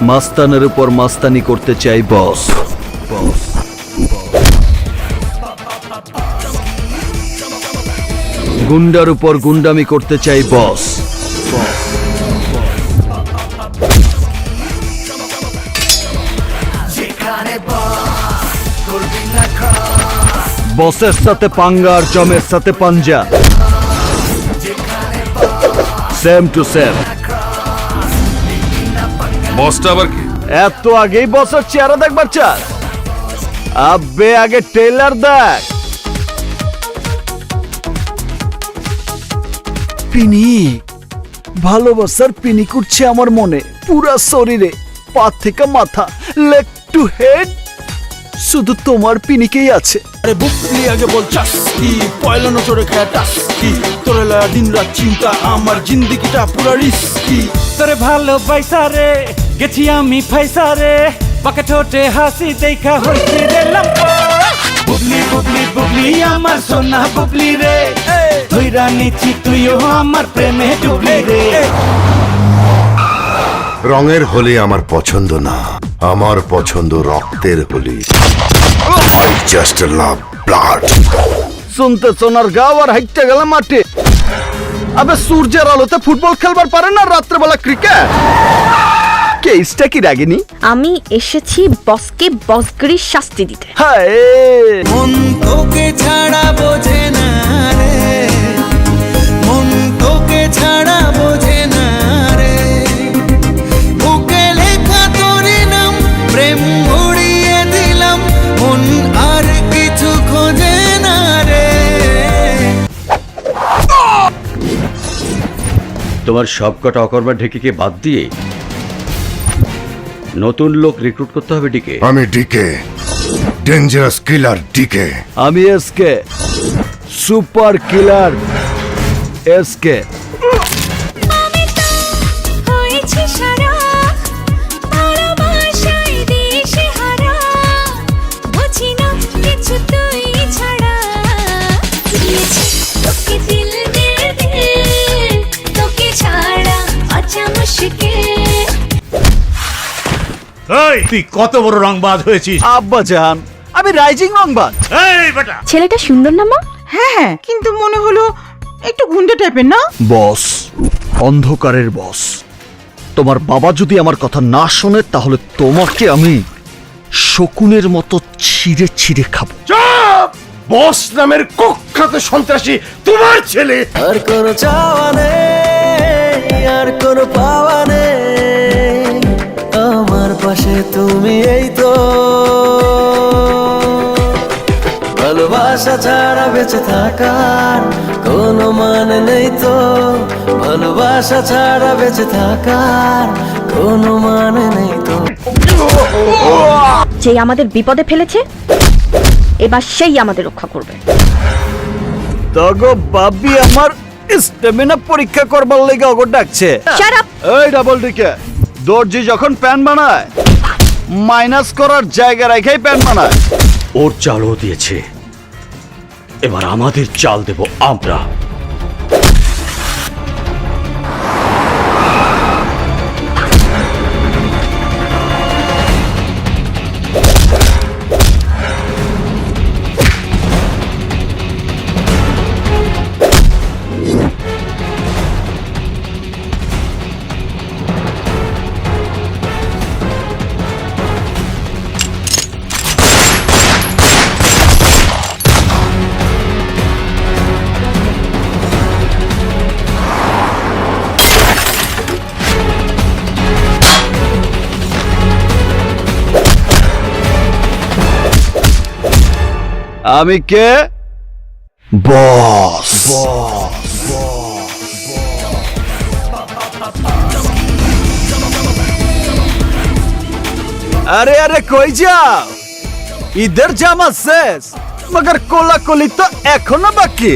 মাস্তানের উপর মাস্তানি করতে চাই বস। গুন্ডার উপর গুন্ডামি করতে চাই বস। বসের সাথে পাঙ্গা আর জমের সাথে পাঞ্জা, সেম টু সেম। বসটা আবার কি? এত আগেই বসের চেহারা দেখবার চাস? আবে আগে ট্রেলার দেখ। পিনিক, ভালোবাসার পিনিক উঠছে আমার মনে, পুরা শরীরে, পা থেকে মাথা, লেগ টু হেড, শুধু তোমার পিনিকেই আছে। আরে বুকলি আগে বল চাস্কি পয়লা নজরে খায় টাস্কি তোরে লয়া দিন রাত চিন্তা আমার জিন্দিগিটা পুরা রিস্কি তোরে ভালোবাসা রে গেছি আমি ফাইসা রে বাঁকা ঠোঁটে হাসি দেখা হইছে রে লম্বা বুবলি বুবলি বুবলি আমার সোনা বুবলি রে ধইরা নিচ্ছি তুইও আমার প্রেমে ডুবলি রে। রঙের হোলি আমার পছন্দ না, আমার পছন্দ রক্তের Holi. I just love blood. শুনতে সোনার গাও আর হাইটে গেলাম মাঠে। আবে সূর্যের আলোতে ফুটবল খেলবার পারে না, রাত্রেবেলা ক্রিকেট। কেসটা কি রাগিনী? আমি এসেছি বসকে বসগিরির শাস্তি দিতে। হায়, মন তোকে ছাড়া বোঝে না রে, মন তোকে ছাড়া বোঝে না রে, বুকে লেখা তোর নাম প্রেম উড়িয়ে দিলাম, মন আর কিছু খোঁজে না রে। তোমার সবকটা অকর্মা ঢেকে বাদ দিয়ে নতুন লোক রিক্রুট করতে হবে ডিকে। আমি ডিকে, ডেঞ্জারাস কিলার ডিকে। আমি এসকে, সুপার কিলার এসকে। তুই কত বড় রংবাজ হয়েছিস আব্বা জান, আমি রাইজিং রংবাজ। এই বেটা, ছেলেটা সুন্দর না মা? হ্যাঁ, কিন্তু মনে হলো একটু গুন্ডা টাইপের না? বস, অন্ধকারের বস। তোমার বাবা যদি আমার কথা না শোনে তাহলে তোমাকে আমি শকুনের মতো ছিঁড়ে ছিঁড়ে খাবো। বস নামের কুখ্যাত সন্ত্রাসী তোমার ছেলে। আর কোনো চাওয়া নেই, আর কোনো পাওয়া নেই, আমার পাশে তুমি এই তো। ভালোবাসা ছাড়া বেঁচে থাকার কোনো মানে নেই তো, ভালোবাসা ছাড়া বেঁচে থাকার কোনো মানে নেই তো। যে আমাদের বিপদে ফেলেছে এবার সেই আমাদের রক্ষা করবে। তগো বাবি আমার স্টেমিনা পরীক্ষা করবার লেগে অগর ডাকছে। Shut up! এই ডাবল ডিকে, দর্জি যখন প্যান বানায় মাইনাস করার জায়গা রেখেই প্যান বানায়। ওর চালও দিয়েছে, এবার আমাদের চাল দেব আমরা। আমি কে? বস। अरे अरे কই যাও? ঈদের জামা শেষ, মগর কোলাকুলি তো এখনো বাকি।